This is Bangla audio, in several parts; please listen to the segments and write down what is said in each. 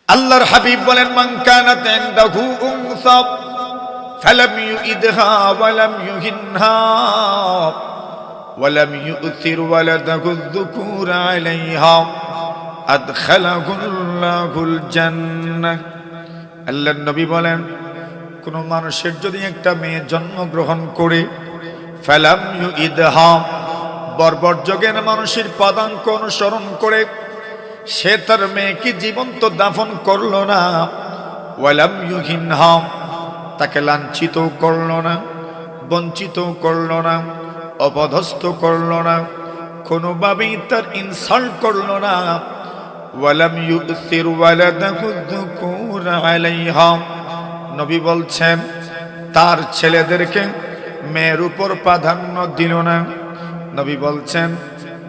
আল্লাহর হাবিব বলেন, মান কানাত ইনদাহু উনসা ফালাম ইউইদহা ওয়ালাম ইউহিনহা ওয়ালাম ইউথির ওয়ালাদাহু যুকুর আলাইহা আদখালাহুল্লাহুল জান্নাহ। আল্লাহর নবী বলেন, কোন মানুষের যদি একটা মেয়ে জন্মগ্রহণ করে ফালাম ইউইদহা, বর্বরযোগের মানুষের পদাঙ্ক অনুসরণ করে সে তার মেয়েকে জীবন্ত দাফন করলো না, ওয়ালাম ইউহিনহা, তাকে লাঞ্ছিত করলো না, বঞ্চিত করলো না, অপদস্থ করলো না, কোনোভাবেই তার ইনসাল্ট করলো না, ওয়ালাম ইউসির ওয়ালাদাহু যুকুর আলাইহা, নবী বলছেন তার ছেলেদেরকে মেয়ের উপর প্রাধান্য দিল না। নবী বলছেন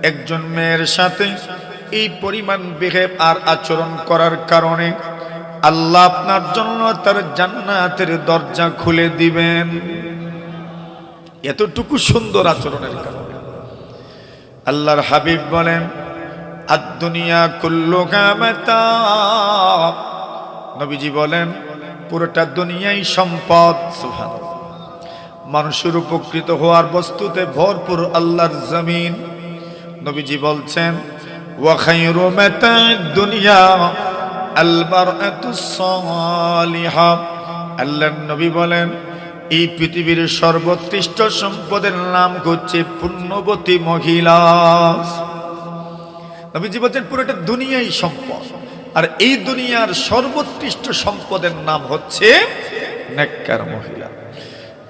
একজন মেয়ের সাথে এই পরিমাণ বিহেভ আর আচরণ করার কারণে আল্লাহ আপনার জন্য তার জান্নাতের দরজা খুলে দিবেন, এতটুকু সুন্দর আচরণের কারণে। আল্লাহর হাবিব বলেন, আদ-দুনিয়া কুল্লুহা মাতা, নবীজি বলেন পুরোটা দুনিয়াই সম্পদ। সুবহানাল্লাহ, মানুষের উপকৃত হওয়ার বস্তুতে ভরপুর আল্লাহর জমিন। নবীজি বলছেন, ওয়া খায়রু মাতা'id দুনিয়া আল মারআতুস সালিহা। আল্লাহর নবী বলেন এই পৃথিবীর সর্বোৎকৃষ্ট সম্পদের নাম হচ্ছে পুণ্যবতী মহিলা। নবীজি বলছেন পুরোটা দুনিয়াই সম্পদ, আর এই দুনিয়ার সর্বোৎকৃষ্ট সম্পদের নাম হচ্ছে নেককার মহিলা।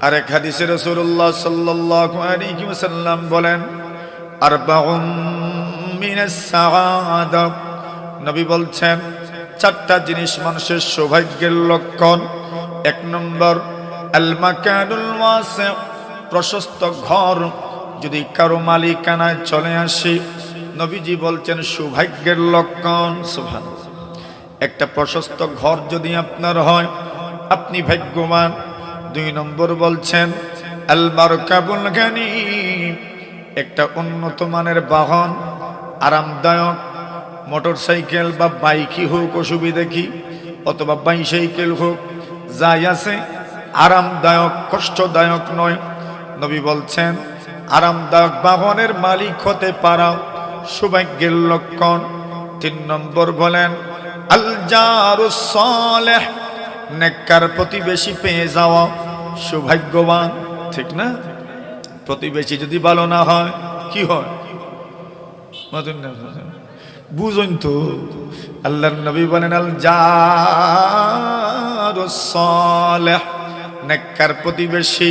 আর এক হাদিসে রাসূলুল্লাহ সাল্লাল্লাহু আলাইহি ওয়াসাল্লাম বলেন, আরবাউম মিনাস সাআদা, নবী বলছেন চারটা জিনিস মানুষের সৌভাগ্যের লক্ষণ। এক নম্বর আল মাকানুল ওয়াসি', প্রশস্ত ঘর যদি কারো মালিকানায় চলে আসে, নবীজি বলছেন সৌভাগ্যের লক্ষণ। সুবহানাল্লাহ, একটা প্রশস্ত ঘর যদি আপনার হয় আপনি ভাগ্যবান। দুই নম্বর বলছেন আল মারকাবুল গানিম, একটা উন্নত মানের বাহন, আরামদায়ক মোটরসাইকেল বা বাইকই হোক অসুবিধা কি, অথবা বাইসাইকেল হোক, যাই আছে আরামদায়ক, কষ্টদায়ক নয়। নবী বলছেন আরামদায়ক বাহনের মালিক হতে পারা সৌভাগ্যের লক্ষণ। তিন নম্বর বলেন আল জারুস সালেহ, নেককার প্রতিবেশী পেয়ে যাওয়া সৌভাগ্যবান, ঠিক না? প্রতিবেশী যদি ভালো না হয় কি হয় বুঝুন তো। আল্লাহর নবী বলেন আল জারুস সালেহ, নেককার প্রতিবেশী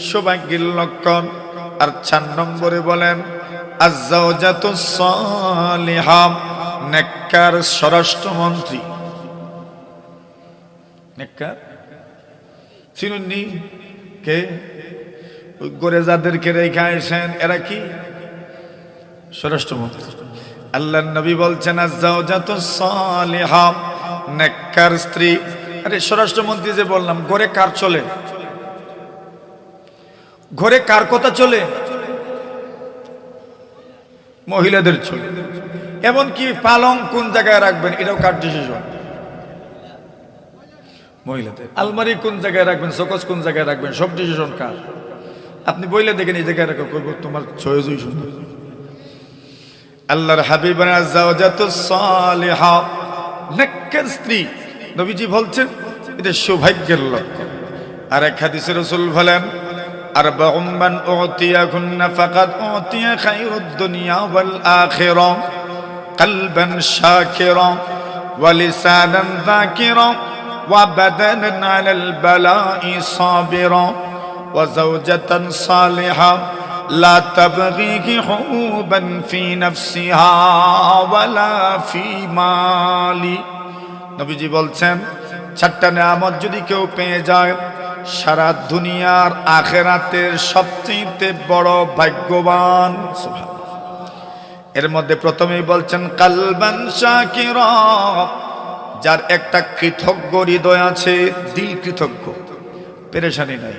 সৌভাগ্যের লক্ষণ। আর ৪ নম্বরে বলেন আয-যাওজাতুস সালিহা, নেককার স্বরাষ্ট্রমন্ত্রী। নেককার চিনুননি কে? ওই গড়ে যাদেরকে রেখে আসেন এরা কি? স্বরাষ্ট্রমন্ত্রী। আল্লাহর নবী বলছেন আয-যাওজাতুস সালিহা, নেককার স্ত্রী। আরে স্বরাষ্ট্রমন্ত্রী যে বললাম, ঘরে কার চলে? ঘরে কার কথা চলে? মহিলাদের চলে। এমনকি পালং কোন জায়গায় রাখবেন এটাও কার ডিসিশন? মহিলাদের। আলমারি কোন জায়গায় রাখবেন, শোকেস কোন জায়গায় রাখবেন, সব ডিসিশন কার? আপনি বইলে দেখেন এই জায়গায় রাখো, কইব তোমার চয়েসই সুন্দর। আল্লাহর হাবিব আয-যাওজাতুস সালিহা, নেককার স্ত্রী, নবীজি বলছেন এটা সৌভাগ্যের লক্ষণ। আর এক হাদিসে রাসূল বলেন আরবাউম মান উতিয়া ফাকাদ উতিয়া খায়রুদ দুনিয়া ওয়াল আখিরা, কলবান শাকিরা ওয়া লিসানান যাকিরা ওয়া বাদানান আলাল বালা'i সাবিরা ওয়া যাওজাতান সালিহা লা তাবগি হুবান ফি নাফসিহা ওয়ালা ফি মালি। নবীজি বলছেন ৪টা নিয়ামত যদি কেউ পেয়ে যায় সারা দুনিয়ার আখিরাতের সবচেয়ে বড় ভাগ্যবান। সুবহানাল্লাহ। এর মধ্যে প্রথমেই বলছেন কলবান শাকিরা, যার একটা কৃতজ্ঞ হৃদয় আছে, দিল কৃতজ্ঞ, পেরেশানি নাই,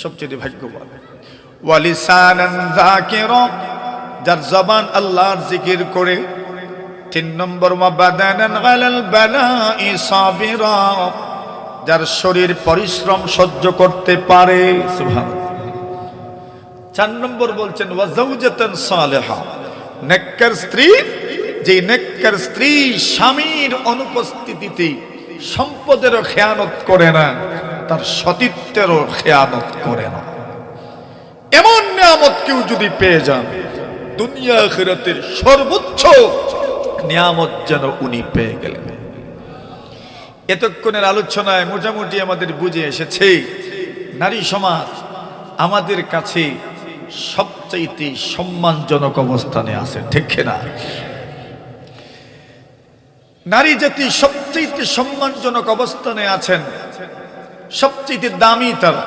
সবচেয়ে ভাগ্যবান। ওয়া লিসানান যাকিরা, যার জবান আল্লাহর জিকির করে। তিন নম্বর ওয়াবাদানান আলাল বালাই সাবিরা, যার শরীর পরিশ্রম সহ্য করতে পারে। সুবহানাল্লাহ। চার নম্বর বলছেন ওয়াজাওজাতান সালেহা, নেককার স্ত্রী, যে নেককার স্ত্রী স্বামীর অনুপস্থিতিতে সম্পদেরও খেয়ানত করে না, তার সতীত্বেরও খেয়ানত করে না। এমন নিয়ামত কেউ যদি পেয়ে যান, দুনিয়া আখিরাতের সর্বোচ্চ নিয়ামত যেন উনি পেয়ে গেলেন। এতক্ষণের আলোচনায় মোটামুটি আমাদের বুঝে এসেছে নারী সমাজ আমাদের কাছে সবচাইতে সম্মানজনক অবস্থানে আছে, ঠিক কিনা? নারী জাতি সবচাইতে সম্মানজনক অবস্থানে আছেন, সবচাইতে দামি তারা।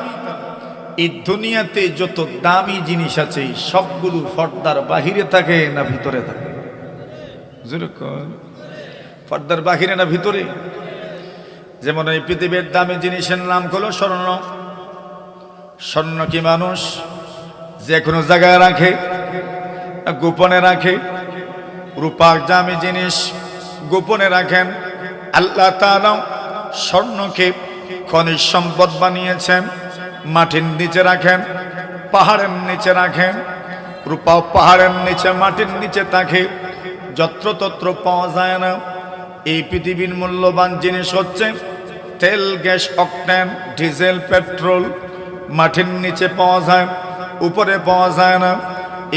এই দুনিয়াতে যত দামি জিনিস আছে সবগুলো পর্দার বাহিরে থাকে না ভিতরে থাকে? পর্দার বাহিরে না ভিতরে? যেমন এই পৃথিবীর দামি জিনিসের নাম হলো স্বর্ণ। স্বর্ণ কি মানুষ যে কোনো জায়গায় রাখে, গোপনে রাখে? রূপার দামি জিনিস গোপনে রাখেন। আল্লাহ তাআলা স্বর্ণকে খনিজ সম্পদ বানিয়েছেন, মাটির নিচে রাখেন, পাহাড়ের নিচে রাখেন। রূপা পাহাড়ের নিচে, মাটির নিচে থাকে, যত্রতত্র পাওয়া যায় না। এই পৃথিবীর মূল্যবান জিনিস হচ্ছে তেল, গ্যাস, অকটেন, ডিজেল, পেট্রোল। মাটির নিচে পাওয়া যায়, উপরে পাওয়া যায় না।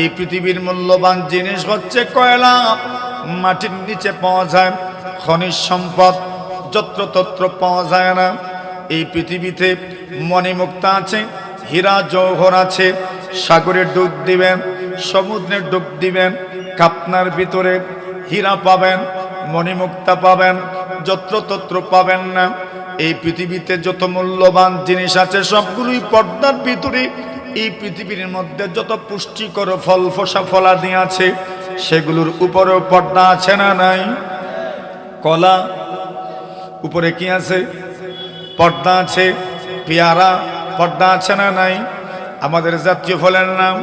এই পৃথিবীর মূল্যবান জিনিস হচ্ছে কয়লা, মাটির নিচে পাওয়া যায়। খনিজ সম্পদ যত্রতত্র পাওয়া যায় না। এই পৃথিবীতে মণিমুক্তা আছে, হীরা জওহর আছে। সাগরে ডুব দিবেন, সমুদ্রে ডুব দিবেন, কাপনার ভিতরে হীরা পাবেন, মণিমুক্তা পাবেন, যত্রতত্র পাবেন না। এই পৃথিবীতে যত মূল্যবান জিনিস আছে সবগুলোই পর্দার ভিতরে। এই পৃথিবীর মধ্যে যত পুষ্টিকর ফল, ফলাদি আছে সেগুলোর উপরেও পর্দা আছে না নাই? কলা উপরে কি আছে? পর্দা আছে। পেয়ারা পর্দা আছে না নাই? আমাদের জাতীয় ফলের নাম,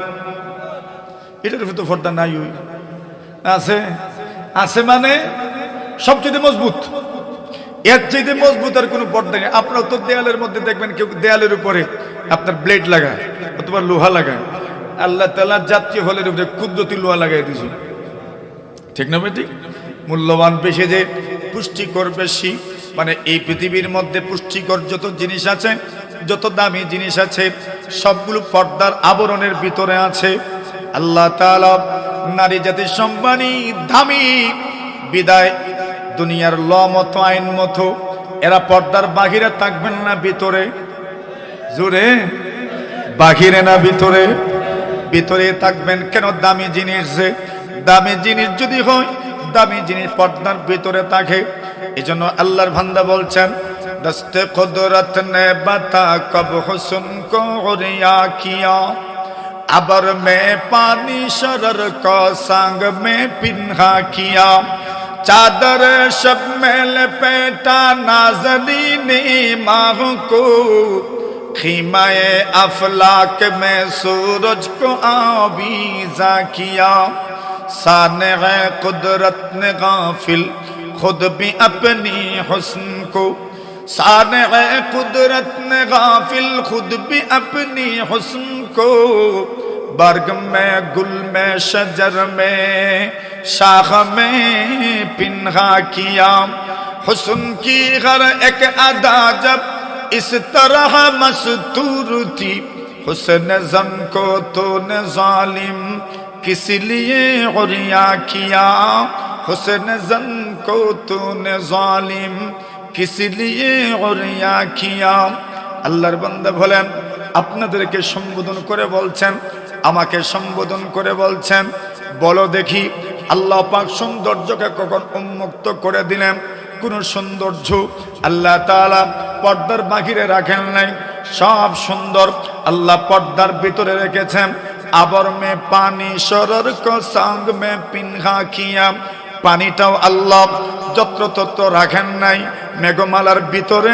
এটার ভিতরে পর্দা নাই? ওই আছে, আছে মানে সবচেয়ে মজবুত। এর চাইতে মজবুত আর কোনো পর্দা নেই। আপনার তো দেয়ালের মধ্যে দেখবেন কেউ দেয়ালের উপরে আপনার ব্লেড লাগায় অথবা লোহা লাগায়। আল্লাহ তাআলা জাতীয় ফলের উপরে কুদরতি লোহা লাগাই দিয়েছে, ঠিক না বেটি? মূল্যবান বেশি, যে পুষ্টিকর বেশি। মানে এই পৃথিবীর মধ্যে পুষ্টিকর যত জিনিস আছে, যত দামি জিনিস আছে সবগুলো পর্দার আবরণের ভিতরে আছে। আল্লাহ তাআলা নারী জাতির সম্মানী, দামি বিদায় দুনিয়ার ল মতো, আইন মতো এরা পর্দার বাহিরে থাকবেন না ভিতরে? জোরে, বাহিরে না ভিতরে? ভিতরে থাকবেন। কেন? দামি জিনিস, যে দামি জিনিস যদি হয়, দামি জিনিস পর্দার ভিতরে থাকে। এই জন্য আল্লাহর বান্দা বলছেন, দস্তে কুদরত নে বাতা কব হুসন কো রিয়া কিয়া, আবার মে পানি শরর কো संग में पिन्हा किया, चादर शब में लपेटा नाज़रीने माह को, खीमाए अफलाक में सूरज को आवीज़ा किया, साने कुदरत ने गाफिल खुद भी अपनी हुस्न को, साने कुदरत ने गाफिल खुद भी अपनी हुस्न को, बर्ग में, गुल में, शजर में, शाख में पिन्हा किया, हुस्न की हर एक अदा जब इस तरह मस्तूर थी, हुस्न ज़न को तूने ज़ालिम किस लिए उरिया किया, हुस्न ज़न को तूने ज़ालिम किस लिए उरिया किया। আল্লাহর বান্দা বলেন, আপনাদেরকে সম্বোধন করে বলছেন, আমাকে সম্বোধন করে বলছেন, বলো দেখি আল্লাহ পাক সৌন্দর্যকে কখন উন্মুক্ত করে দিলেন? কোন সৌন্দর্য আল্লাহ তাআলা পর্দার বাহিরে রাখেন নাই, সব সুন্দর আল্লাহ পর্দার ভিতরে রেখেছেন। আবার মে পানি শরর কো संग में पिन्हा किया, পানিটাও আল্লাহ যত্রতত্র রাখেন নাই। মেঘমালার ভিতরে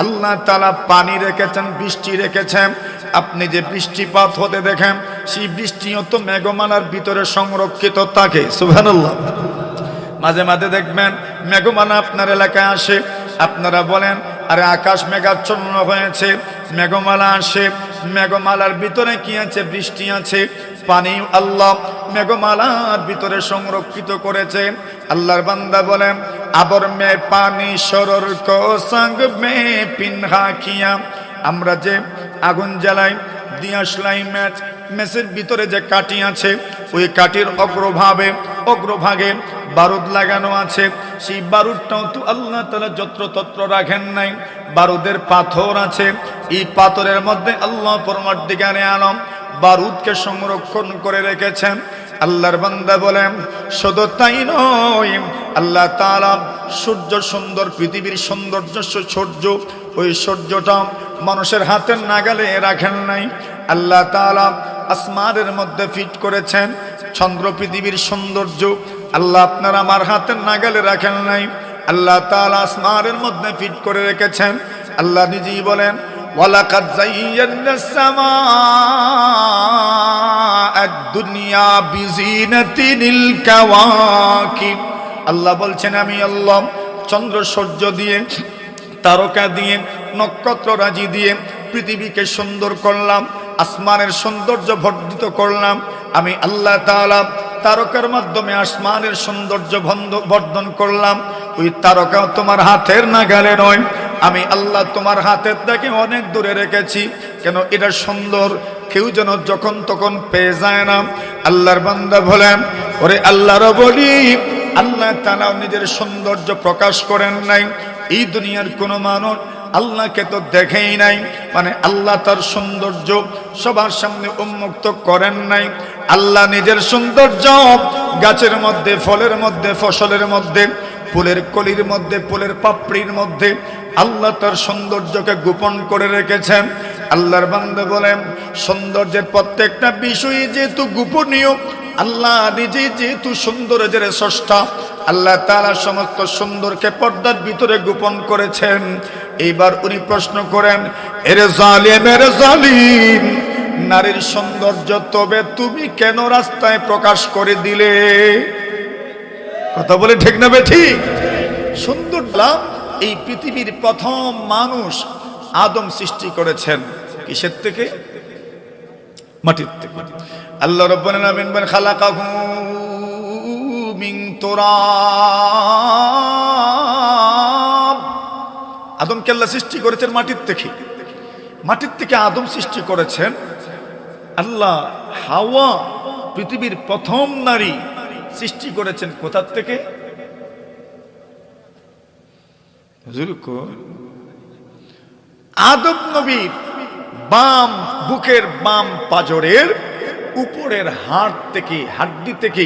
আল্লাহ তাআলা পানি রেখেছেন, বৃষ্টি রেখেছেন। আপনি যে বৃষ্টিপাত হতে দেখেন, সেই বৃষ্টিও তো মেঘমালার ভিতরে সংরক্ষিত থাকে। সুবহানাল্লাহ। মাঝে মাঝে দেখবেন মেঘমালা আপনার এলাকায় আসে, আপনারা বলেন আরে আকাশ মেঘাচ্ছন্ন হয়েছে, মেঘমালা আসে, মেঘমালার ভিতরে কি আছে? বৃষ্টি আছে, পানি আল্লাহ মেঘমালার ভিতরে সংরক্ষিত করেছে। আল্লাহর বান্দা বলেন আবর মে পানি সরর কো সঙ্গ মে পিনহা কিয়া, আমরা যে আগুন জ্বালাই দিয়াশলাই মেসের ভিতরে যে কাঠি আছে, ওই কাঠির অগ্রভাগে বারুদ লাগানো আছে। সেই বারুদটাও তো আল্লাহ তাআলা যত্রতত্র রাখেন নাই, বারুদের পাথর আছে, এই পাথরের মধ্যে আল্লাহ পরমার্দিগারে আলম বারুদকে সংরক্ষণ করে রেখেছেন। আল্লাহর বান্দা বলেন শুধু তাই নয়, আল্লাহ তাআলা সূর্য সুন্দর, পৃথিবীর সৌন্দর্য সূর্য, ওই সূর্যটা মানুষের হাতের নাগালে রাখেন নাই। আল্লাহ তাআলা আসমানের মধ্যে ফিট করেছেন চন্দ্র, পৃথিবীর সৌন্দর্য আল্লাহ আপনার আমার হাতের নাগালে রাখেন নাই। আল্লাহ তাআলা আসমানের মধ্যে ফিট করে রেখেছেন। আল্লাহ নিজেই বলেন ওয়ালাকাদ যায়্যানাস সামাআদ দুনিয়া বিজিনাতিল কাওয়াকিব। আল্লাহ বলছেন আমি আল্লাহ চন্দ্র সূর্য দিয়ে, তারকা দিয়ে, নক্ষত্র রাজি দিয়ে পৃথিবীকে সুন্দর করলাম, আসমানের সৌন্দর্য বর্ধিত করলাম। আমি আল্লাহ তাআলা তারকার মাধ্যমে আসমানের সৌন্দর্য বর্ধন করলাম। ওই তারকাও তোমার হাতের নাগালে নয়, আমি আল্লাহ তোমার হাতের থেকে অনেক দূরে রেখেছি। কেন? এটা সুন্দর, কেউ যেন যখন তখন পেয়ে যায় না। আল্লাহর বান্দা বলেন ওরে আল্লাহর বলি, আল্লাহ তাআলা নিজের সৌন্দর্য প্রকাশ করেন নাই। এই দুনিয়ার কোনো মানুষ আল্লাহকে তো দেখেই নাই, মানে আল্লাহ তার সৌন্দর্য সবার সামনে উন্মুক্ত করেন নাই। আল্লাহ নিজের সৌন্দর্য গাছের মধ্যে, ফলের মধ্যে, ফসলের মধ্যে, ফুলের কলির মধ্যে, ফুলের পাপড়ির মধ্যে আল্লাহ তার সৌন্দর্যকে গোপন করে রেখেছেন। আল্লাহর বান্দা বলেন সৌন্দর্যের প্রত্যেকটা বিষয় যেহেতু গোপনীয়, আল্লাহ নিজে যেহেতু সৌন্দর্যের স্রষ্টা, আল্লাহ তাআলা সমস্ত সুন্দরকে পর্দার ভিতরে গোপন করেছেন। এইবার উনি প্রশ্ন করেন এরে জালিম, নারীর সৌন্দর্য তবে তুমি কেন রাস্তায় প্রকাশ করে দিলে? কথা বলে ঠিক না বেঠিক? সুন্দর এই পৃথিবীর প্রথম মানুষ আদম সৃষ্টি করেছেন কিসের থেকে? মাটির থেকে। আল্লাহ রাব্বুল আলামিন বলেন খালাকাহু মিন তুরাব। আদমকে আল্লাহ সৃষ্টি করেছেন মাটির থেকে। মাটির থেকে আদম সৃষ্টি করেছেন আল্লাহ। হাওয়া পৃথিবীর প্রথম নারী সৃষ্টি করেছেন কোথা থেকে? আদম নবীর বাম বুকের বাম পাজরের উপরের হাড় থেকে, হাড্ডি থেকে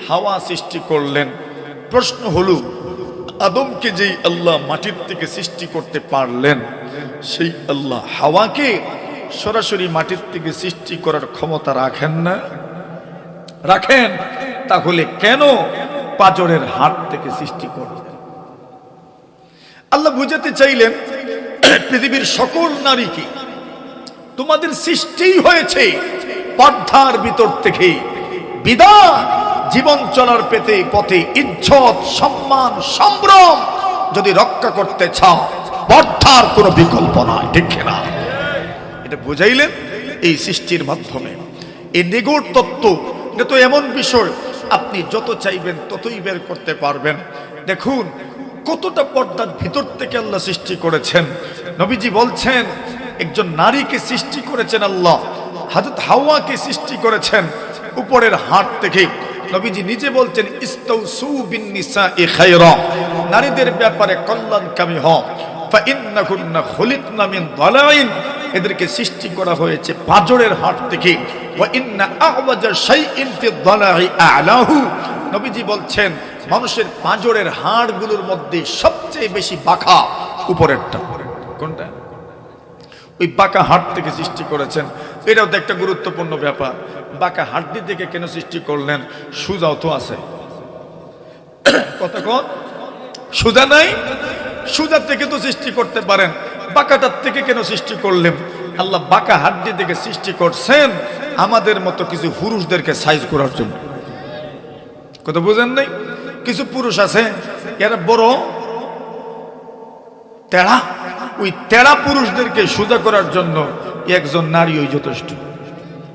হাওয়া সৃষ্টি করলেন। প্রশ্ন হলো আদমকে যেই আল্লাহ মাটির থেকে সৃষ্টি করতে পারলেন, সেই আল্লাহ হাওয়াকে সরাসরি মাটির থেকে সৃষ্টি করার ক্ষমতা রাখেন না? রাখেন। তাহলে কেন পাজরের হাড় থেকে সৃষ্টি করলেন? আল্লাহ বুঝাতে চাইলেন পৃথিবীর সকল নারীকে তোমাদের সৃষ্টি হয়েছে পর্দার ভিতর থেকে। বিধান জীবন চলার পথে ইজ্জত, সম্মান, সম্ভ্রম যদি রক্ষা করতে চাও, পর্দার কোনো বিকল্প নয়। ঠিক না? এটা বুঝাইলেন এই সৃষ্টির মাধ্যমে। এই নিগূঢ় তত্ত্ব, এটা তো এমন বিষয় আপনি যত চাইবেন ততই বের করতে পারবেন। দেখুন কতটা পর্দার ভিতর থেকে আল্লাহ সৃষ্টি করেছেন। নবীজি বলছেন একজন নারীকে সৃষ্টি করেছেন আল্লাহ, হযরত হাওয়াকে সৃষ্টি করেছেন উপরের হাড় থেকে। নবীজি নিজে বলছেন ইস্তাউসু বিন নিসাই খায়রা, নারীদের ব্যাপারে কল্যাণকামী হও। ফাইন্নাকুন্না খুলিকনা মিন দালাইন, এদেরকে সৃষ্টি করা হয়েছে পাঁজরের হাড় থেকে। ওয়া ইন্না আ'ওয়াজা শাইইন ফি দালাই আ'লাহু, নবীজি বলছেন মানুষের পাঁজরের হাড়গুলোর মধ্যে সবচেয়ে বেশি বাঁকা উপরেরটা। কোনটা? ওই বাঁকা হাড় থেকে সৃষ্টি করেছেন। এটাও তো একটা গুরুত্বপূর্ণ ব্যাপার। বাঁকা হাড্ডি থেকে কেন সৃষ্টি করলেন? সুজাও তো আছে। কতক্ষণ সুজা নাই? সুজা থেকে তো সৃষ্টি করতে পারেন, বাঁকাটার থেকে কেন সৃষ্টি করলেন? আল্লাহ বাঁকা হাড্ডি থেকে সৃষ্টি করছেন আমাদের মতো কিছু পুরুষদেরকে সাইজ করার জন্য। কথা বুঝেন নাই? কিছু পুরুষ আছে এরা বড় তেড়া, ওই তেড়া পুরুষদেরকে সোজা করার জন্য একজন নারী ওই যথেষ্ট,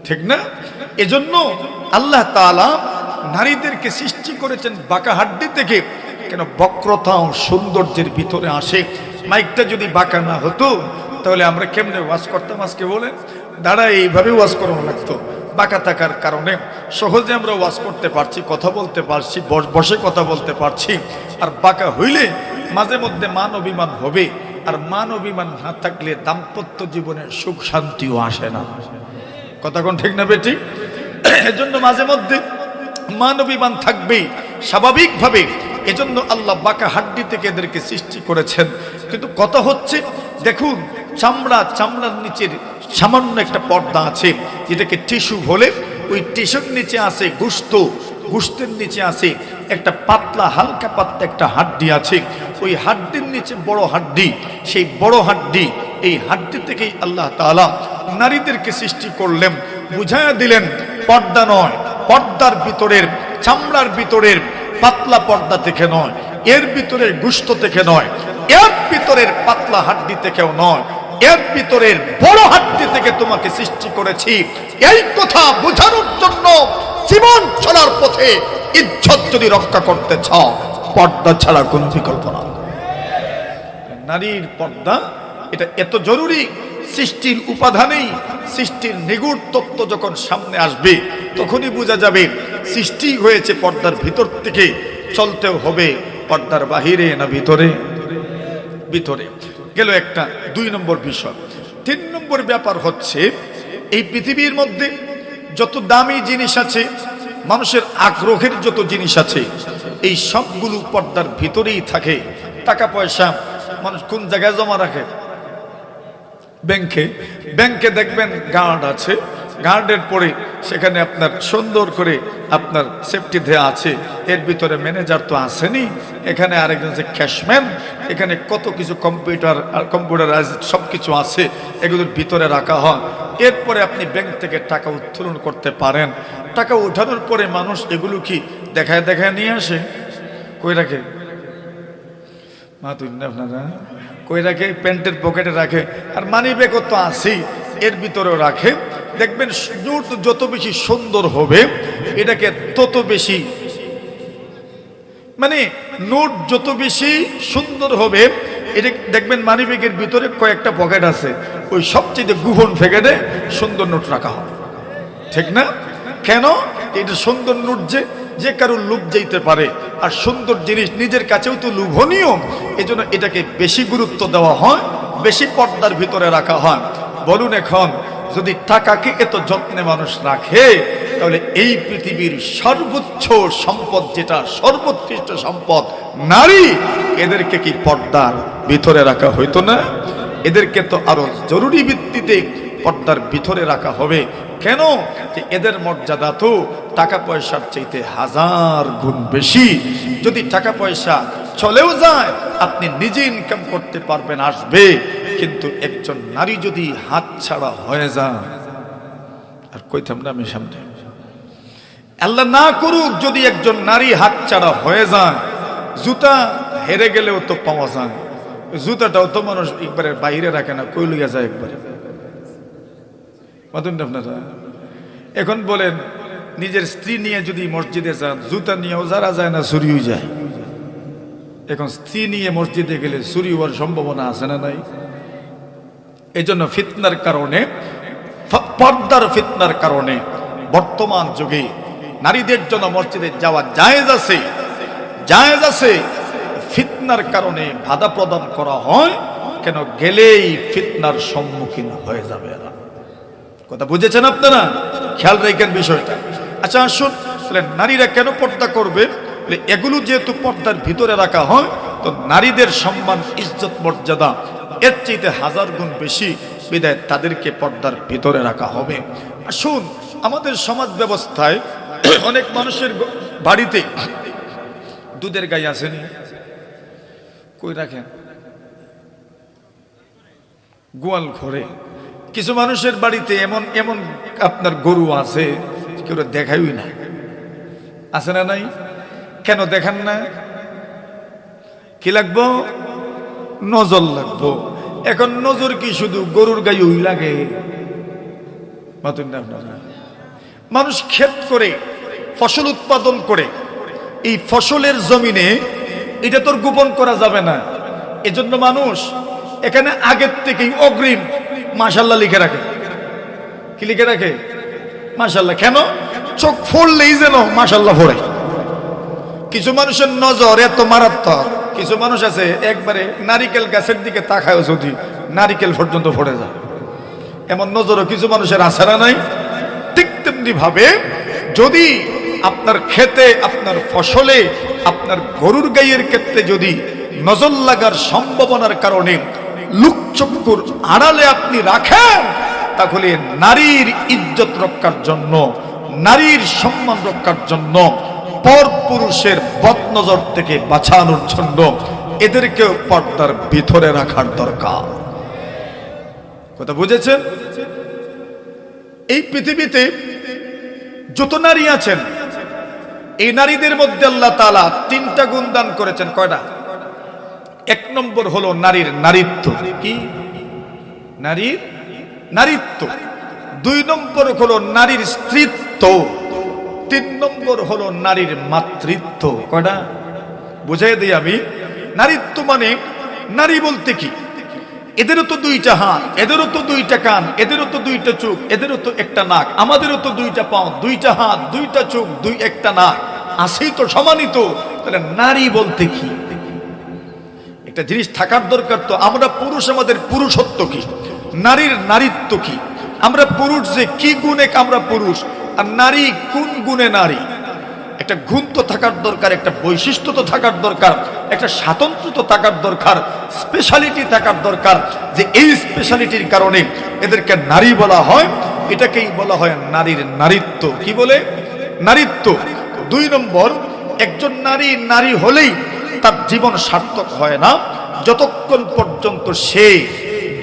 ঠিক না? এজন্য আল্লাহ তাআলা নারীদেরকে সৃষ্টি করেছেন বাঁকা হাড্ডি থেকে। কেন? বক্রতা ও সৌন্দর্যের ভিতরে আসে। মাইকটা যদি বাঁকা না হতো তাহলে আমরা কেমনে ওয়াজ করতাম? আজকে বলেন, দাঁড়ায় এইভাবে ওয়াজ করানো লাগতো। বাঁকা থাকার কারণে সহজে আমরা ওয়াজ করতে পারছি, কথা বলতে পারছি, বসে কথা বলতে পারছি। আর বাঁকা হইলে মাঝে মধ্যে মান অভিমান হবে, আর মান অভিমান না থাকলে দাম্পত্য জীবনের সুখ শান্তিও আসে না। কথা কোন ঠিক না বেটি? এজন্য মাঝে মধ্যে মান অভিমান থাকবেই স্বাভাবিকভাবে। এজন্য আল্লাহ বাঁকা হাড্ডি থেকে এদেরকে সৃষ্টি করেছেন। কিন্তু কথা হচ্ছে, দেখুন চামড়ার নিচের সামান্য একটা পর্দা আছে, যেটাকে টিস্যু বলে। ওই টিস্যুর নিচে আছে গোশত, গোশতের নিচে আছে একটা পাতলা হালকা পাতলা একটা হাড্ডি আছে। ওই হাড্ডির নিচে বড় হাড্ডি, সেই বড় হাড্ডি, এই হাড্ডি থেকেই আল্লাহ তাআলা নারীদেরকে সৃষ্টি করলেন। বুঝাইয়া দিলেন পর্দা নয়, পর্দার ভিতরের চামড়ার ভিতরের পাতলা পর্দা থেকে নয়, এর ভিতরের গোশত থেকে নয়, এর ভিতরের পাতলা হাড্ডি থেকেও নয়, এর ভিতরের বড় হাড্ডি থেকে তোমাকে সৃষ্টি করেছি। এই কথা বোঝানোর জন্য জীবন চলার পথে ইজ্জত যদি রক্ষা করতে চাও, পর্দা ছাড়া কোনো বিকল্প না। নারীর পর্দা এটা এত জরুরি। সৃষ্টির উপাদানেই সৃষ্টির নিগুড় তত্ত্ব যখন সামনে আসবে তখনই বোঝা যাবে সৃষ্টি হয়েছে পর্দার ভিতর থেকে, চলতেও হবে পর্দার বাহিরে না ভিতরে। ভিতরে গেল একটা 2 নম্বর বিষয়। 3 নম্বর ব্যাপার হচ্ছে, এই পৃথিবীর মধ্যে যত দামি জিনিস আছে, মানুষের আগ্রহের যত জিনিস আছে, এই সবগুলো পর্দার ভিতরেই থাকে। টাকা পয়সা মানুষ কোন জায়গায় জমা রাখে? ব্যাংকে। ব্যাংকে দেখবেন গার্ড আছে, গার্ডের পরে সেখানে আপনার সুন্দর করে আপনার সেফটি দেয়া আছে। এর ভিতরে ম্যানেজার তো আসেনি, এখানে আরেকজন যে ক্যাশম্যান, এখানে কত কিছু কম্পিউটারাইজ সব কিছু আছে, এগুলোর ভিতরে রাখা হয়। এরপরে আপনি ব্যাংক থেকে টাকা উত্তোলন করতে পারেন। টাকা উঠানোর পরে মানুষ এগুলো কি দেখায় দেখায় নিয়ে আসে? কই রাখে? আপনারা কই রাখে? প্যান্টের পকেটে রাখে। আর মানি ব্যাগও তো আসেই, এর ভিতরেও রাখে। দেখবেন নোট যত বেশি সুন্দর হবে এটাকে তত বেশি, মানে নোট যত বেশি সুন্দর হবে, এটা দেখবেন মানি ব্যাগের ভিতরে কয়েকটা পকেট আছে, ওই সবচেয়ে গোপন পকেটে সুন্দর নোট রাখা হয়, ঠিক না? কেন? এটা সুন্দর নোট যে কারোর লোভ যেতে পারে, আর সুন্দর জিনিস নিজের কাছেও তো লোভনীয়, এজন্য এটাকে বেশি গুরুত্ব দেওয়া হয়, বেশি পর্দার ভিতরে রাখা হয়। বলুন, এখন যদি টাকাকে এত যত্নে মানুষ রাখে, তাহলে এই পৃথিবীর সর্বোচ্চ সম্পদ, যেটা সর্বোৎকৃষ্ট সম্পদ নারী, এদেরকে কি পর্দার ভিতরে রাখা হইতো না? এদেরকে তো আরো জরুরি ভিত্তিতে পর্দার ভিতরে রাখা হবে। কেন? যে এদের মর্যাদা তো টাকা পয়সার চাইতে 1000 গুণ বেশি। যদি টাকা পয়সা চলেও যায়, আপনি নিজে ইনকাম করতে পারবেন, আসবে, কিন্তু একজন নারী যদি হাত ছাড়া হয়ে যায়, আর কইতাম না আমি সামনে, আল্লাহ না করুক, যদি একজন নারী হাত ছাড়া হয়ে যায়, জুতা হেরে গেলেও তো পাওয়া যায়, জুতাটাও তো মানুষ একবারে বাইরে রাখে না, কই লইয়া যায় একবারে। আপনারা এখন বলেন, নিজের স্ত্রী নিয়ে যদি মসজিদে যান, জুতা নিয়েও যারা যায় না, চুরিও যায়। এখন স্ত্রী নিয়ে মসজিদে গেলে চুরি হওয়ার সম্ভাবনা আছে না নাই? এই জন্য ফিতনার কারণে, পর্দার ফিতনার কারণে বর্তমান যুগে নারীদের জন্য মসজিদে যাওয়া জায়েজ আছে, জায়েজ আছে। ফিতনার কারণে বাধা প্রদান করা হয়, কেন? গেলেই ফিতনার সম্মুখীন হয়ে যাবে এরা। কথা বুঝেছেন আপনারা? খেয়াল রাখেন বিষয়টা। আচ্ছা আসুন, নারীরা কেন পর্দা করবে? এগুলো যেহেতু পর্দার ভিতরে রাখা হয়, তো নারীদের সম্মান, ইজ্জত, মর্যাদা এর চাইতে 1000 গুণ বেশি, বিধায় তাদেরকে পর্দার ভিতরে রাখা হবে। আসুন, আমাদের সমাজ ব্যবস্থায় অনেক মানুষের বাড়িতে দুধের গাই আসেনি, কই রাখেন? গোয়াল ঘরে। কিছু মানুষের বাড়িতে এমন এমন আপনার গরু আছে, কেউ দেখাই না, আছে না নাই? কেন দেখেন না? কি লাগবো? নজর লাগবো। এখন নজর কি শুধু গরুর গায়ে ওই লাগে? মানুষ ক্ষেত করে ফসল উৎপাদন করে, এই ফসলের জমিনে এটা তোর গোপন করা যাবে না। এজন্য মানুষ এখানে আগের থেকেই অগ্রিম মাশাআল্লাহ লিখে রাখে। কি লিখে রাখে? মাশাআল্লাহ। কেন? চোখ ফোড়লেই যেন মাশাআল্লাহ ফোড়ে। কিছু মানুষের নজর এত মারাত্মক, কিছু মানুষ আছে একবারে নারিকেল গাছের দিকে তাকায় যদি নারিকেল পর্যন্ত ফোড়ে যায়, এমন নজরও কিছু মানুষের আছে না নাই? ঠিক তেমনি ভাবে যদি আপনার খেতে, আপনার ফসলে, আপনার গরুর গাইয়ের ক্ষেত্রে যদি নজর লাগার সম্ভাবনার কারণে লুকচক্ষুর আড়ালে আপনি রাখেন, তাহলে নারীর ইজ্জত রক্ষার জন্য, নারীর সম্মান রক্ষার জন্য, পর পুরুষের বদনজর থেকে বাঁচানোর জন্য এদেরকেও পর্দার ভিতরে রাখার দরকার। কথা বুঝেছেন? এই পৃথিবীতে যত নারী আছেন, এই নারীদের মধ্যে আল্লাহ তাআলা তিনটা গুণ দান করেছেন। কয়টা? এক নম্বর হলো নারীর নারীত্ব। কি? নারীর নারীত্ব। দুই নম্বর হলো নারীর স্ত্রীত্ব। তিন নম্বর হলো নারীর মাতৃত্ব। কয়টা? বুঝাই দিই আমি। নারীত্ব মানে, নারী বলতে কি? এদেরও তো দুইটা হাত, এদেরও তো দুইটা কান, এদেরও তো দুইটা চোখ, এদেরও তো একটা নাক, আমাদেরও তো দুইটা পাও, দুইটা হাত, দুইটা চোখ, একটা নাক, আছেই তো সমানিত। তাহলে নারী বলতে কি? একটা জিনিস থাকার দরকার তো। আমরা পুরুষ, আমাদের পুরুষত্ব কি? নারীর নারীত্ব কি? আমরা পুরুষ যে কি গুণে আমরা পুরুষ, আর নারী কোন গুণে নারী? একটা গুণ তো থাকার দরকার, একটা বৈশিষ্ট্য তো থাকার দরকার, একটা স্বাতন্ত্র তো থাকার দরকার, স্পেশালিটি থাকার দরকার, যে এই স্পেশালিটির কারণে এদেরকে নারী বলা হয়। এটাকেই বলা হয় নারীর নারীত্ব। কি বলে? নারীত্ব। দুই নম্বর, একজন নারী নারী হলেই তার জীবন সার্থক হয় না যতক্ষণ পর্যন্ত সে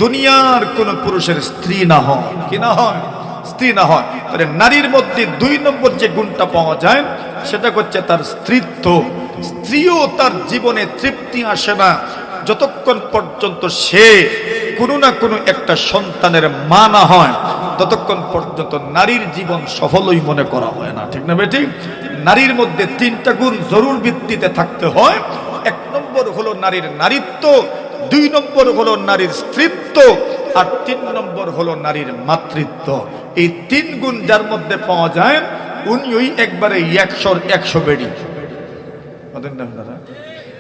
দুনিয়ার কোন পুরুষের স্ত্রী না হয়। কি না হয়? স্ত্রী না হয়। তাহলে নারীর মধ্যে দুই নম্বর যে গুণটা পাওয়া যায় সেটা হচ্ছে তার স্ত্রীত্ব। স্ত্রীও তার জীবনে তৃপ্তি আসে না যতক্ষণ পর্যন্ত সে কোনো না কোনো একটা সন্তানের মা না হয়, ততক্ষণ পর্যন্ত নারীর জীবন সফলই মনে করা হয় না। ঠিক না বেটি? নারীর মধ্যে তিনটা গুণ জরুর ভিত্তিতে থাকতে হয়। এক নম্বর হলো নারীর নারীত্ব, দুই নম্বর হলো নারীর স্ত্রীত্ব, আর তিন নম্বর হলো নারীর মাতৃত্ব। এই তিন গুণ যার মধ্যে পাওয়া যায় উনি ওই একবারে 100 বেডি।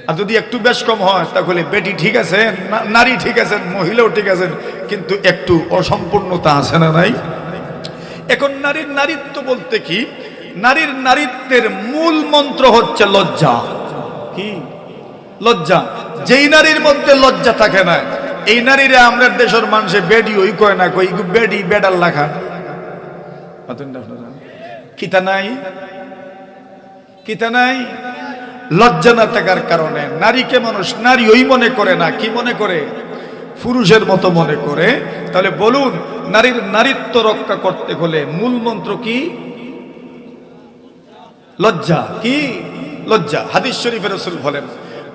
আর যদি একটু বেশ কম হয় তাহলে বেটি ঠিক আছে, নারী ঠিক আছেন, মহিলাও ঠিক আছেন, কিন্তু একটু অসম্পূর্ণতা আছে না নাই? এখন নারীর নারীত্ব বলতে কি? নারীর নারীত্বের মূল মন্ত্র হচ্ছে লজ্জা। কি? লজ্জা। যেই নারীর মধ্যে লজ্জা থাকে না, এই নারীরা আমরা দেশের মানুষে বেডি ওই কয় না, কই বেডি বেডাল লাখা। কিতা নাই? কিতা নাই? লজ্জা না থাকার কারণে নারীকে মানুষ নারী ওই মনে করে না। কি মনে করে? পুরুষের মতো মনে করে। তাহলে বলুন, নারীর নারীত্ব রক্ষা করতে হলে মূল মন্ত্র কি? লজ্জা। কি? লজ্জা। হাদিস শরীফে রাসূল বলেন,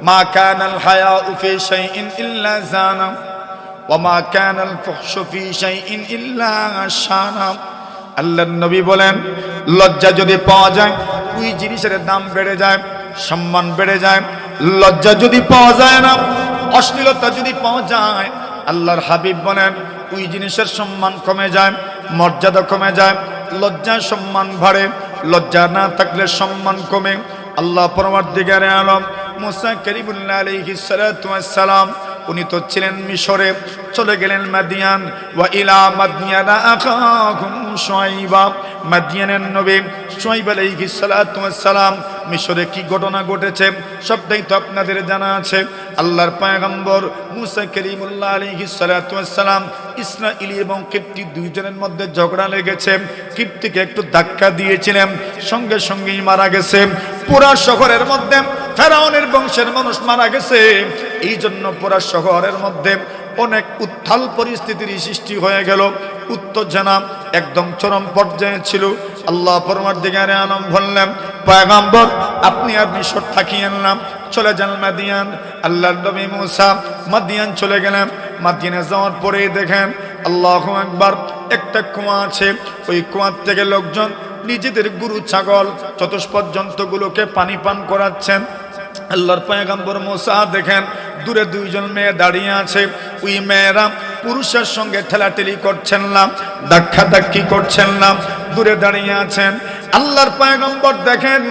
মা কানাল হায়াউ ফি শাইইন ইল্লা জানা ওয়া মা কানাল ফুহশু ফি শাইইন ইল্লা শানা। আল্লাহর নবী বলেন, লজ্জা যদি পাওয়া যায় ওই জিনিসের দাম বেড়ে যায়, সম্মান বেড়ে যায়। লজ্জা যদি পাওয়া যায় না, অশ্লীলতা যদি পাওয়া যায়, আল্লাহর হাবিব বলেন ওই জিনিসের সম্মান কমে যায়, মর্যাদা কমে যায়। লজ্জায় সম্মান বাড়ে, লজ্জা না থাকলে সম্মান কমে। আল্লাহ পরওয়ারদিগারে আলম মুসা কালিমুল্লাহ আলাইহিস সালাতু ওয়াস সালাম, উনি তো ছিলেন মিশরে, চলে গেলেন মাদিয়ান। ওয়া ইলা মাদিয়ানা আখাহুম শুআইবা। মাদিয়ানের নবী শুআইব আলাইহিস সালাতু ওয়াস সালাম মিশরে কি ঘটনা ঘটেছে সবটাই তো আপনাদের জানা আছে। আল্লাহর পয়গম্বর মুসা কালিমুল্লাহ আলাইহিস সালাতু ওয়াস সালাম ইসরাঈলী এবং কিপ্তি দুইজনের মধ্যে ঝগড়া লেগেছে। কিপ্তিকে একটু ধাক্কা দিয়েছিলেন, সঙ্গে সঙ্গেই মারা গেছে। পুরা শহরের মধ্যে ফেরাউনের বংশের মানুষ মারা গেছে। এই জন্য পুরা শহরের মধ্যে অনেক উত্তাল পরিস্থিতির সৃষ্টি হয়ে গেল। উত্তেজনা একদম চরম পর্যায়ে ছিল। আল্লাহ পরওয়ারদিগারে আলম বললেন, পয়গম্বর আপনি আর মিশর থাকিয়েন না, চলে যান মাদিয়ান। আল্লাহর নবী মুসা মাদিয়ান চলে গেলেন। মাদিয়ানে যাওয়ার পরেই দেখেন আল্লাহু আকবার, একটা কুয়া আছে। ওই কুয়ার থেকে লোকজন নিজেদের গরু ছাগল চতুষ্পদ জন্তুগুলোকে পানি পান করাচ্ছেন। আল্লাহর পয়গম্বর মুসা দেখেন দূরে দুইজন মেয়ে দাঁড়িয়ে আছে। ওই মেয়েরা পুরুষের সঙ্গে ঠেলাঠেলি করছেন না, ধাক্কাধাক্কি করছেন না, দূরে দাঁড়িয়ে আছেন। আল্লাহর পয়গম্বর দেখেন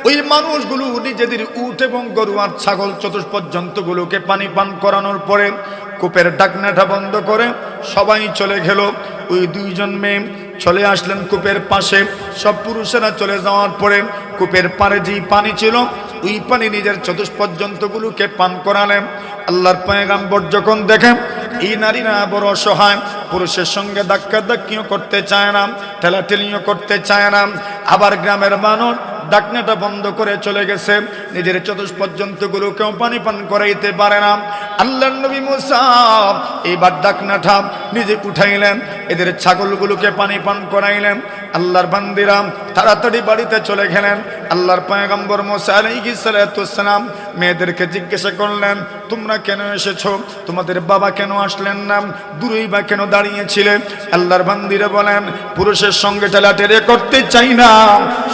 ওই মানুষগুলো নিজেদের উট এবং গরু আর ছাগল চতুষ্পদ জন্তুগুলোকে পানি পান করানোর পরে কূপের ঢাকনাটা বন্ধ করে সবাই চলে গেল। ওই দুইজন মেয়ে চলে আসলেন কূপের পাশে। সব পুরুষেরা চলে যাওয়ার পরে কূপের পাড়ে যেই পানি ছিল ওই পানি নিজের চতুষ্পদ জন্তুগুলোকে পান করালেন। আল্লাহর পয়গম্বর যখন দেখেন এই নারীরা বড় অসহায়, পুরুষের সঙ্গে ধাক্কাধাক্কিও করতে চায় না, ঠেলাঠেলিও করতে চায় না, আবার গ্রামের মানুষ ঢাকনাটা বন্ধ করে চলে গেছে, নিজের চতুষ্পদ জন্তুগুলোকেও পানি পান করাইতে পারে না। আল্লাহর নবী মুসা এইবার ঢাকনাটা নিজে উঠাইলেন, এদের ছাগলগুলোকে পানি পান করাইলেন। আল্লাহর বান্দিরা তাড়াতাড়ি বাড়িতে চলে গেলেন। আল্লাহর পয়গম্বর মুসা আলাইহিস সালাম মেয়েদেরকে জিজ্ঞাসা করলেন, তোমরা কেন এসেছো? তোমাদের বাবা কেন আসলেন না? দূরেই বা কেন দাঁড়িয়েছিলে? আল্লাহর বান্দিরা বলেন, পুরুষের সঙ্গে ঠেলাঠেলি করতে চাই না।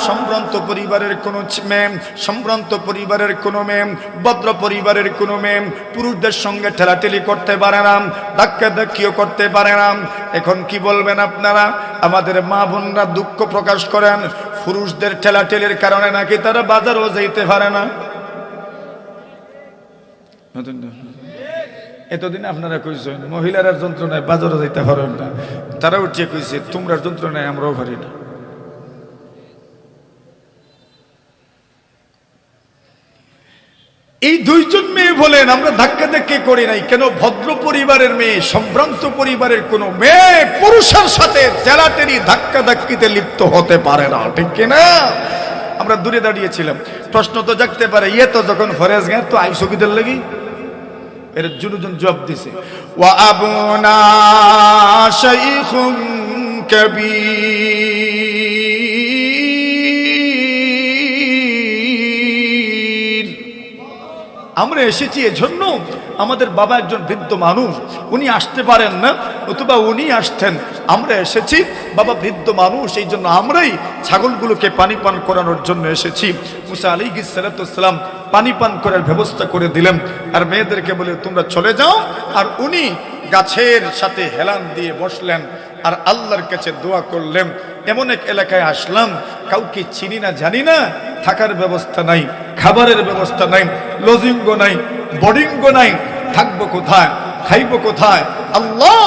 সম্ভ্রান্ত পরিবারের কোনো মেয়ে, সম্ভ্রান্ত পরিবারের কোনো মেয়ে, ভদ্র পরিবারের কোনো মেয়ে পুরুষদের সঙ্গে ঠেলাঠেলি করতে পারে না, ধাক্কাধাক্কিও করতে পারে না। এখন কি বলবেন আপনারা? আমাদের মা বোনরা দুঃখ প্রকাশ করেন পুরুষদের ঠেলাঠেলির কারণে নাকি তারা বাজারও যাইতে পারে না। এতদিন আপনারা কইছেন মহিলারা যন্ত্রণায় বাজারও যাইতে পারেন না, তারা উঠিয়ে কইছে তোমরা যন্ত্রণায় আমরাও পারি না। এই দুইজন মেয়ে বলেন আমরা ধাক্কাধাক্কি করি নাই কেন? ভদ্র পরিবারের মেয়ে, সম্ভ্রান্ত পরিবারের কোনো মেয়ে পুরুষের সাথে ঠেলাঠেলি ধাক্কাধাক্কিতে লিপ্ত হতে পারে না, ঠিক কিনা? আমরা দূরে দাঁড়িয়েছিলাম। প্রশ্ন তো জাগতে পারে, ইয়ে তো যখন ফরেজ গের তো আইসকিদের লাগি এর জুনুজন জবাব দিছে, ওয়া আবুনা শাইখুন কাবীর। আমরা এসেছি এজন্য আমাদের বাবা একজন বৃদ্ধ মানুষ, উনি আসতে পারেন না, অথবা উনি আসতেন। আমরা এসেছি, বাবা বৃদ্ধ মানুষ, এই জন্য আমরাই ছাগলগুলোকে পানি পান করানোর জন্য এসেছি। মুসা আলাইহিস সালাম পানি পান করার ব্যবস্থা করে দিলেন আর মেয়েদেরকে বলে তোমরা চলে যাও। আর উনি গাছের সাথে হেলান দিয়ে বসলেন আর আল্লাহর কাছে দোয়া করলেন। এমন এক এলাকায় আসলাম, কাউকে চিনি না, জানি না, থাকার ব্যবস্থা নাই, খাবারের ব্যবস্থা নাই, লজিঙ্গ নাই, বোর্ডিঙ্গ নাই, থাকবো কোথায়, খাইবো কোথায়? আল্লাহ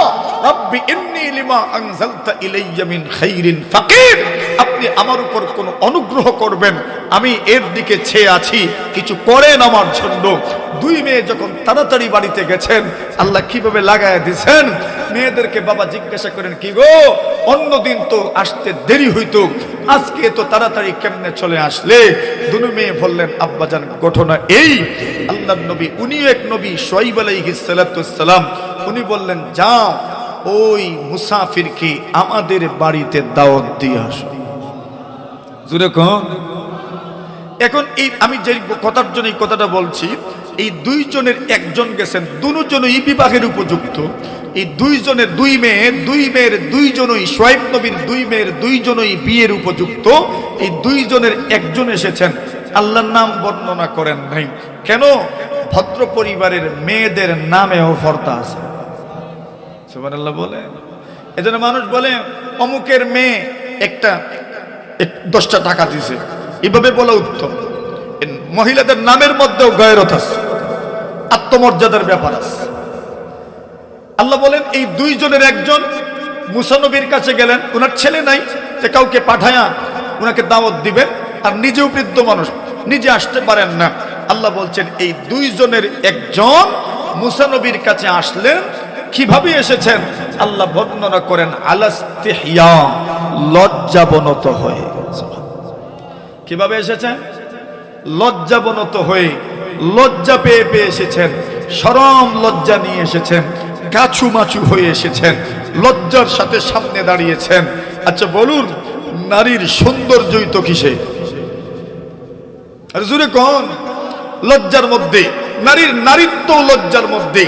রাব্বি ইন্নী লিমা আনজালতা ইলাইয়া মিন খাইরিন ফাকির, আপনি আমার উপর কোন অনুগ্রহ করবেন, আমি এর দিকে চেয়ে আছি, কিছু করেন আমার জন্য। দুই মেয়ে যখন তাড়াতাড়ি বাড়িতে গেছেন, আল্লাহ কিভাবে লাগায় দিয়েছেন। মেয়েদেরকে বাবা জিজ্ঞাসা করেন, কি গো অন্যদিন তো আসতে দেরি হইতো, আজকে তো তাড়াতাড়ি কেমনে চলে আসলে? দুই মেয়ে বললেন, আব্বাজান ঘটনা এই, আল্লাহর নবী, উনি এক নবী শুআয়ব আলাইহিস সালাম, উনি বললেন যাও ওই মুসাফিরকে আমাদের বাড়িতে দাওয়াত দিয়ে আসো। জুরে কোন? এখন এই আমি যে কথার জন্য এই কথাটা বলছি, এই দুইজনের একজন গেছেন, দুজনই বিবাহের উপযুক্ত। এই দুইজনের দুই মেয়ের দুইজনই, শুআয়ব নবীর দুই মেয়ের দুইজনই বিয়ের উপযুক্ত। এই দুইজনের একজন এসেছেন, আল্লাহর নাম বর্ণনা করেন নাই কেন? ভদ্র পরিবারের মেয়েদের নামেও পর্দা আছে, সুবহানাল্লাহ বলে। এজন্য মানুষ বলে অমুকের মেয়ে একটা 10টা টাকা দিছে, এভাবে বলা উত্তম। মহিলাদের নামের মধ্যেও গয়রত আছে, আত্মমর্যাদার ব্যাপার আছে। আল্লাহ বলেন এই দুইজনের একজন মুসা নবীর কাছে গেলেন, ওনার ছেলে নাই, যে কাউকে পাঠায়া ওনাকে দাওয়াত দিবেন, আর নিজেও বৃদ্ধ মানুষ, নিজে আসতে পারেন না। আল্লাহ বলছেন এই দুইজনের একজন মুসা নবীর কাছে আসলেন। কিভাবে এসেছেন আল্লাহ বর্ণনা করেন, আলাস্তিহিয়া, লজ্জাবনত হয়ে। কিভাবে এসেছেন? লজ্জাবনত হয়ে, লজ্জা পেয়ে পেয়ে এসেছেন, শরম লজ্জা নিয়ে এসেছেন। গাছু মাছু হয়ে এসেছেন, লজ্জার সাথে সামনে দাঁড়িয়েছেন। আচ্ছা বলুন, নারীর সৌন্দর্যই তো কিসে? আর জোরে কোন? লজ্জার মধ্যে। নারীর নারীত্ব লজ্জার মধ্যে।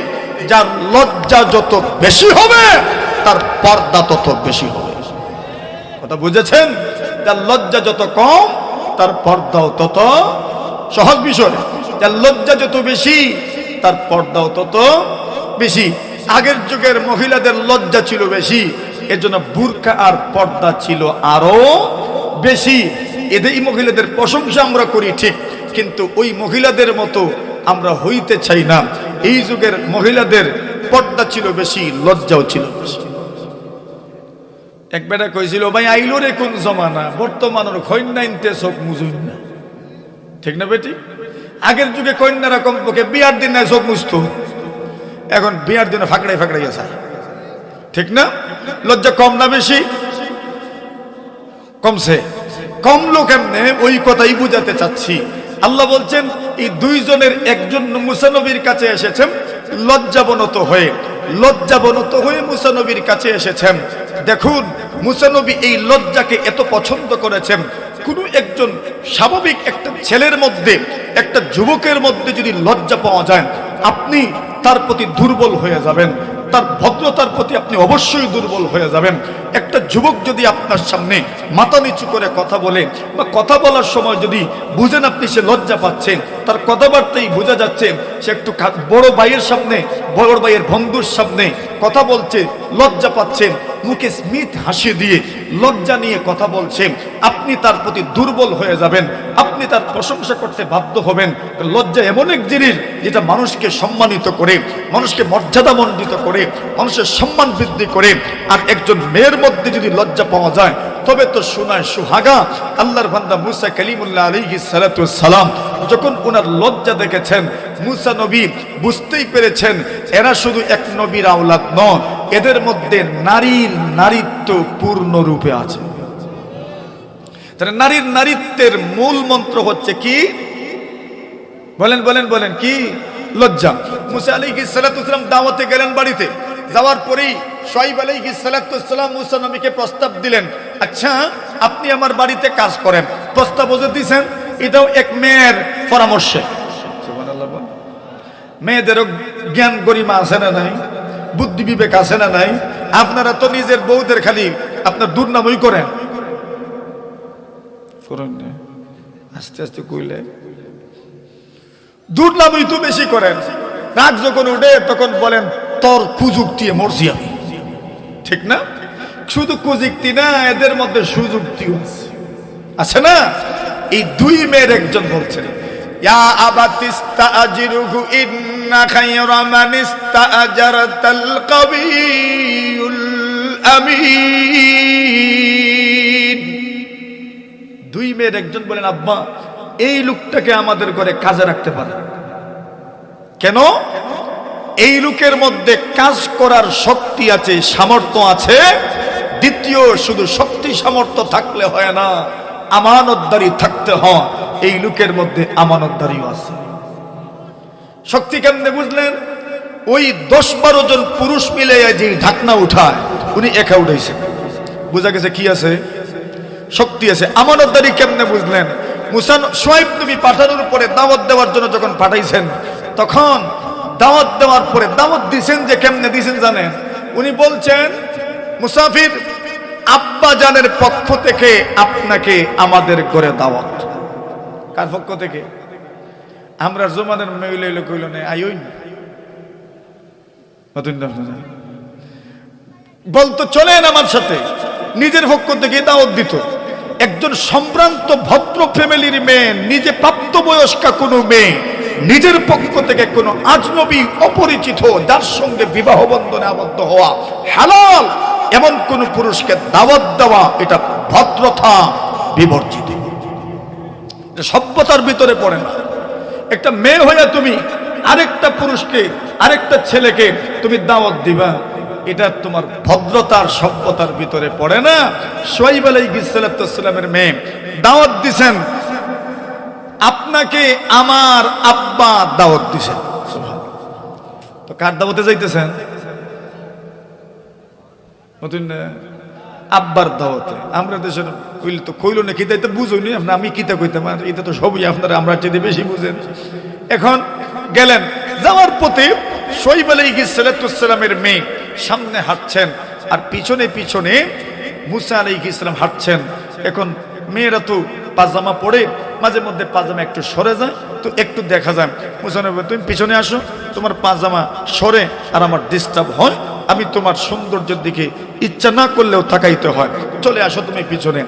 যার লজ্জা যত বেশি হবে তার পর্দা তত বেশি হবে। কথা বুঝেছেন? যার লজ্জা যত কম তার পর্দাও তত সহজ বিষয়। যার লজ্জা যত বেশি তার পর্দাও তত বেশি। আগের যুগের মহিলাদের লজ্জা ছিল বেশি, এজন্য বুরকা আর পর্দা ছিল আরো বেশি। এই মহিলাদের প্রশংসা আমরা করি ঠিক, কিন্তু ওই মহিলাদের মতো আমরা হইতে চাই না। এই যুগের মহিলাদের পর্দা ছিল বেশি, লজ্জাও ছিল বেশি। এক বেটা কইছিল, ভাই আইলো রে কোন জমানা, বর্তমানের কন্যাইনতে চোখ মুজুন না। ঠিক না বেটি? আগের যুগে কন্যারা কমপক্ষে বিয়ার দিন না চোখ মুছতো, এখন বিয়ার দিনে ফাঁকড়াই ফাঁকড়াই আছে। ঠিক না? লজ্জা কম না বেশি? কমছে। কমলো কেমনে? ওই কথাই বুঝাতে চাচ্ছি। আল্লাহ বলছেন, এই দুইজনের একজন মুসা নবীর কাছে এসেছেন লজ্জাবনত হয়ে। লজ্জাবনত হয়ে মুসা নবীর কাছে এসেছেন। দেখুন, মুসা নবী এই লজ্জাকে এত পছন্দ করেছেন। কোনো একজন স্বাভাবিক একটা ছেলের মধ্যে, একটা যুবকের মধ্যে যদি লজ্জা পাওয়া যায়, আপনি তার প্রতি দুর্বল হয়ে যাবেন, তার ভদ্রতার প্রতি আপনি অবশ্যই দুর্বল হয়ে যাবেন। একটা যুবক যদি আপনার সামনে মাথা নিচু করে কথা বলে, বা কথা বলার সময় যদি বুঝেন আপনি সে লজ্জা পাচ্ছেন, তার কথাবার্তাই বোঝা যাচ্ছে সে একটু বড় ভাইয়ের সামনে, বড় ভাইয়ের বন্ধুর সামনে কথা বলছে, লজ্জা পাচ্ছেন, মুখে স্মিত হাসি দিয়ে লজ্জা নিয়ে কথা বলছেন, আপনি তার প্রতি দুর্বল হয়ে যাবেন, আপনি তার প্রশংসা করতে বাধ্য হবেন। লজ্জা এমন এক জিনিস যেটা মানুষকে সম্মানিত করে, মানুষকে মর্যাদামণ্ডিত করে, মানুষের সম্মান বৃদ্ধি করে। আর একজন মেয়ের মধ্যে যদি লজ্জা পাওয়া যায় তবে তো সোনায় সুহাগা। আল্লাহর বান্দা মুসা কালিমুল্লাহ আলাইহিস সালাতু ওয়াস সালাম যখন ওনার লজ্জা দেখেছেন, মুসা নবী বুঝতেই পেরেছেন এরা শুধু এক নবীর আওলাদ নয়, এদের মধ্যে নারীর নারীত্ব পূর্ণ রূপে আছে। তাহলে নারীর নারীত্বের মূল মন্ত্র হচ্ছে কি? বলেন বলেন বলেন, কি? লজ্জা। মুসা আলাইহিস সালাতু ওয়াস সালাম দাওয়াতে গেলেন বাড়িতে। যাওয়ার পরেই শুআয়ব আলাইহিস সালাতু ওয়াস সালাম মুসা নবীকে প্রস্তাব দিলেন, আচ্ছা আপনি আমার বাড়িতে কাজ করেন। প্রস্তাব যে দিয়েছেন এটাও এক মেয়ের পরামর্শে। সুবহানাল্লাহ। মেয়েদেরও জ্ঞান গরিমা আছে না নাই? বুদ্ধি বিবেক আছে না নাই? আপনারা তো নিজের বউদের খালি আপনার দুর্নামই করেন। আস্তে আস্তে কইলে দুর্নামই তো বেশি করেন। রাগ যখন উঠে তখন বলেন তোর কুযুক্তি মরছি আমি। ঠিক না? শুধু কুযুক্তি না, এদের মধ্যে সুযুক্তিও আছে না? এই দুই মেয়ের একজন বলছেন, ইয়া আবাতিস্তাজিরুহু ইন্না খায়রা মান ইস্তাজারতাল কাবিয়ুল আমিন। দুই মেয়ের একজন বলেন, আব্বা এই লোকটাকে আমাদের ঘরে কাজে রাখতে পারে। কেন? এই লোকের মধ্যে কাজ করার শক্তি আছে, সামর্থ্য আছে। দ্বিতীয়, শুধু শক্তি সামর্থ্য থাকলে হয় না, আমানতদারি থাকতে হয়। এই লোকের মধ্যে আমানতদারিও আছে। শক্তি কেমনে বুঝলেন? ওই 10-12 জন পুরুষ মিলে যে ঢাকনা উঠায় উনি একা উঠাইছে, বোঝা গেছে কি আছে? শক্তি আছে। আমানতদারি কেমনে বুঝলেন? মুসা শুআয়ব নবী পাঠানোর পরে দাওয়াত দেওয়ার জন্য যখন পাঠাইছেন, তখন দাওয়াত দেওয়ার পরে দাওয়াত দিছেন যে কেমনে দিছেন জানেন? উনি বলছেন, মুসাফির আব্বা জানের পক্ষ থেকে আপনাকে আমাদের ঘরে দাওয়াত। কার পক্ষ থেকে? আমরা জমানের মেইলে কইল না আইন বলতো চলেন আমার সাথে, নিজের পক্ষ থেকে দাওয়াত দিত। একজন সম্ভ্রান্ত ভদ্র ফ্যামিলির মেয়ে, নিজে প্রাপ্তবয়স্কা কোনো মেয়ে, নিজের পক্ষ থেকে কোনো আজনবী অপরিচিত যার সঙ্গে বিবাহ বন্ধনে আবদ্ধ হওয়া হালাল এমন কোন পুরুষকে দাওয়াত দেওয়া, এটা ভদ্রতা বিবর্জিত, সভ্যতার ভিতরে পড়ে না। একটা মেয়ে হয়ে তুমি আরেকটা পুরুষকে, আরেকটা ছেলেকে তুমি দাওয়াত দিবা, এটা তোমার ভদ্রতার সভ্যতার ভিতরে পড়ে না। শুআয়ব আলাইহিস সালাতু ওয়াস সালামের মেয়ে দাওয়াত দিবেন, আপনাকে আমার আব্বা দাওয়াত দিবেন। সুবহানাল্লাহ। তো কার দাওয়াতে যাইতেছেন? নতুন আব্বার দাওয়াতে আমরা দেশের কইলে তো কইল না কিতা তো বুঝুনি আমি কিতা কইতাম আর এটা তো সবই আপনারা আমরা চেয়ে বেশি বুঝেন। এখন গেলেন, যাওয়ার পথে শোয়েব আলাইহিস সালামের মেয়ে সামনে হাঁটছেন আর পিছনে পিছনে মুসা আলাইহিস সালাম হাঁটছেন। এখন মেয়েরা তো পাজামা পরে, মাঝে মধ্যে পাজামা একটু সরে যায়, তো একটু দেখা যায় মুসা নবী তুমি পিছনে আসো, তোমার পাজামা সরে আর আমার ডিস্টার্ব হয়, আমি তোমার সৌন্দর্যের দিকে ইচ্ছা না করলেও তাকাইতে হয়, চলে আসো তুমি পিছনে।